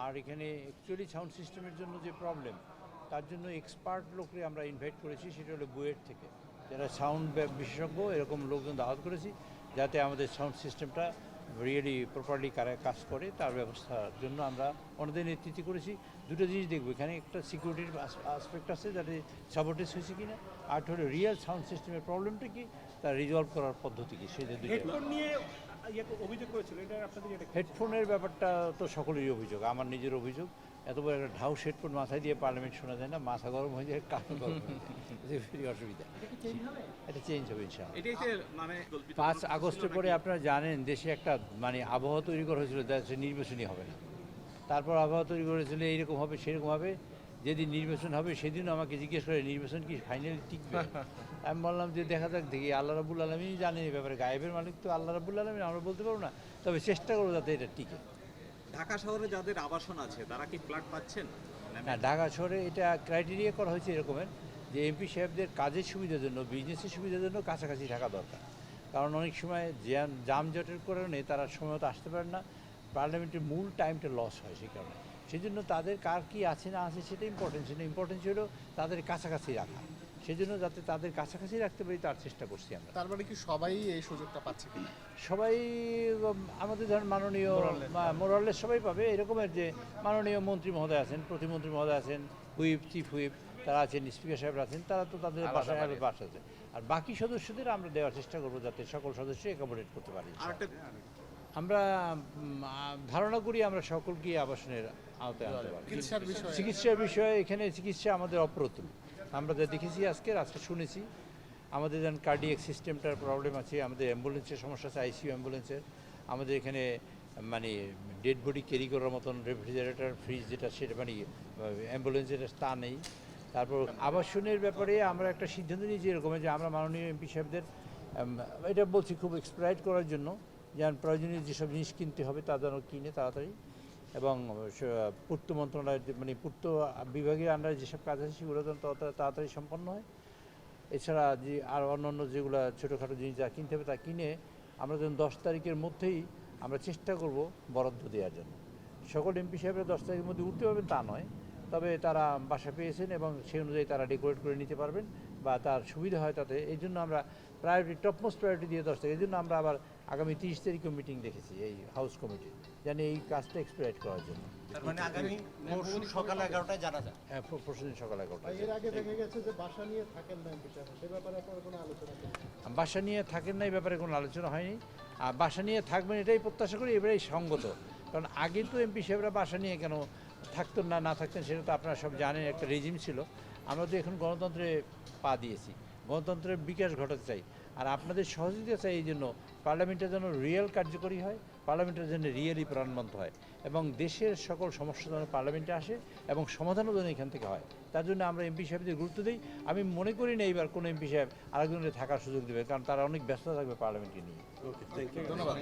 আর এখানে actually sound সিস্টেমের জন্য যে প্রবলেম, তার জন্য এক্সপার্ট লোককে আমরা ইনভাইট করেছি, সেটা হলো বুয়েট থেকে, যারা সাউন্ড বিশেষজ্ঞ এরকম লোকজন দাওয়াত করেছি, যাতে আমাদের সাউন্ড সিস্টেমটা রিয়েলি প্রপারলি কাজ করে তার ব্যবস্থার জন্য আমরা অন্যদের নেতৃত্ব করেছি। দুটো জিনিস দেখবো, এখানে একটা সিকিউরিটির আসপেক্ট আছে, যাতে সাপোর্টেজ হয়েছে কিনা, আর হলো রিয়েল সাউন্ড সিস্টেমের প্রবলেমটা কি, তার রিজলভ করার পদ্ধতি কী, সেই দুটো নিয়ে অভিযোগ করেছিল। এটা আপনাদের হেডফোনের ব্যাপারটা তো সকলেরই অভিযোগ, আমার নিজের অভিযোগ। এত বড় একটা ঢাউস হেডফোন মাথায় দিয়ে পার্লামেন্ট শোনা যায় না, মাথা গরম হয়ে যায়, কান গরম হয়ে যায়, ভেরি অসুবিধা। এটা চেঞ্জ হবে ইনশাআল্লাহ। 5 আগস্টের পরে আপনারা জানেন দেশে একটা আবহাওয়া তৈরি করা হয়েছিল, সে নির্বাচনই হবে না। তারপর আবহাওয়া তৈরি করেছিল এইরকম হবে সেরকম হবে, যেদিন নির্বাচন হবে সেদিনও আমাকে জিজ্ঞেস করে নির্বাচন কি ফাইনালি টিকবে। আমি বললাম যে দেখা যাক, দেখি, আল্লাহ রাব্বুল আলামিনই জানেন এই ব্যাপারে, গায়েবের মালিক তো আল্লাহ রাব্বুল আলামিন, আমরা বলতে পারবো না, তবে চেষ্টা করবো যাতে এটা টিকে। ঢাকা শহরে যাদের আবাসন আছে তারা কি ফ্ল্যাট পাচ্ছেন? না, ঢাকা শহরে এটা ক্রাইটেরিয়া করা হয়েছে এরকমের যে এমপি সাহেবদের কাজের সুবিধার জন্য, বিজনেসের সুবিধার জন্য কাছাকাছি থাকা দরকার। কারণ অনেক সময় যানজটের কারণে তারা সময়মতো আসতে পারেন না, পার্লামেন্টের মূল টাইমটা লস হয় সেই কারণে। সেই জন্য তাদের কার কী আছে না আছে সেটা ইম্পর্টেন্ট, সেটা ইম্পর্টেন্ট ছিল তাদের কাছাকাছি রাখা। সেই জন্য যাতে তাদের কাছাকাছি রাখতে পারি তার চেষ্টা করছি আমরা। তার মানে কি সবাই এই সুযোগটা পাচ্ছে কিনা? সবাই আমাদের ধরেন মাননীয় মোরালের সবাই পাবে, এরকমের যে মাননীয় মন্ত্রী মহোদয় আছেন, প্রতিমন্ত্রী মহোদয় আছেন, হুইপ, চিফ হুইপ তারা আছেন, স্পিকার সাহেব আছেন, তারা তো তাদের বাসায় আছে। আর বাকি সদস্যদের আমরা দেওয়ার চেষ্টা করবো যাতে সকল সদস্য অ্যাকোমোডেট করতে পারি। আমরা ধারণা করি আমরা সকলকে আবাসনের আওতায় আনতে পারি। চিকিৎসার বিষয়ে এখানে চিকিৎসা আমাদের অপ্রতুল। আমরা যা দেখেছি আজকে শুনেছি, আমাদের যেন কার্ডিয়াক সিস্টেমটার প্রবলেম আছে, আমাদের অ্যাম্বুলেন্সের সমস্যা আছে, আইসিইউ অ্যাম্বুলেন্সের, আমাদের এখানে ডেড বডি ক্যারি করার মতন রেফ্রিজারেটর, ফ্রিজ যেটা, সেটা অ্যাম্বুলেন্সের তা নেই। তারপর আবাসনের ব্যাপারে আমরা একটা সিদ্ধান্ত নিয়েছি এরকম যে আমরা মাননীয় এমপি সাহেবদের এটা বলছি খুব এক্সপ্লয়েট করার জন্য, যেন প্রয়োজনীয় যেসব জিনিস কিনতে হবে তা যেন কিনে তাড়াতাড়ি, এবং পূর্ত মন্ত্রণালয়ের পূর্ত বিভাগের আন্ডারে যেসব কাজ আছে সেগুলো যেন তাড়াতাড়ি সম্পন্ন হয়। এছাড়া যে আর অন্যান্য যেগুলো ছোটোখাটো জিনিস যা কিনতে হবে তা কিনে আমরা যেন 10 তারিখের মধ্যেই আমরা চেষ্টা করব বরাদ্দ দেওয়ার জন্য। সকল এমপি সাহেবরা 10 তারিখের মধ্যে উঠতে পারবেন তা নয়, তবে তারা বাসা পেয়েছেন এবং সেই অনুযায়ী তারা ডেকোরেট করে নিতে পারবেন বা তার সুবিধা হয় তাতে। এই জন্য আমরা প্রায়োরিটি, টপমোস্ট প্রায়োরিটি দিয়ে 10 তারিখ। এই জন্য আমরা আবার আগামী 30 তারিখেও মিটিং রেখেছি এই হাউস কমিটি, যেন এই কাজটা এক্সপ্রেড করার জন্য। আগামী পরশু সকাল 11টায় জানা যায়। হ্যাঁ, পরশুদিন সকাল 11টায়। এর আগে দেখা গেছে যে বাসা নিয়ে থাকেন না এমপি সাহেব, সে ব্যাপারে আপনারা কোনো আলোচনা করেছেন? বাসা নিয়ে থাকেন না এই ব্যাপারে কোনো আলোচনা হয়নি। আর বাসা নিয়ে থাকবেন এটাই প্রত্যাশা করি, এবারেই সঙ্গত। কারণ আগে তো এমপি সাহেবরা বাসা নিয়ে কেন থাকতেন না থাকতেন সেটা তো আপনারা সব জানেন, একটা রেজিম ছিল। আমরা তো এখন গণতন্ত্রে পা দিয়েছি, গণতন্ত্রের বিকাশ ঘটাতে চাই, আর আপনাদের সহযোগিতা চাই এই জন্য পার্লামেন্টের যেন রিয়েল কার্যকরী হয়, পার্লামেন্টের জন্য রিয়েলি প্রাণবন্ত হয়, এবং দেশের সকল সমস্যা যেন পার্লামেন্টে আসে এবং সমাধানও যেন এখান থেকে হয়। তার জন্য আমরা এমপি সাহেবদের গুরুত্ব দিই। আমি মনে করি না এইবার কোনো এমপি সাহেব আরেকজনের থাকার সুযোগ দেবে, কারণ তারা অনেক ব্যস্ত থাকবে পার্লামেন্টকে নিয়ে। ধন্যবাদ।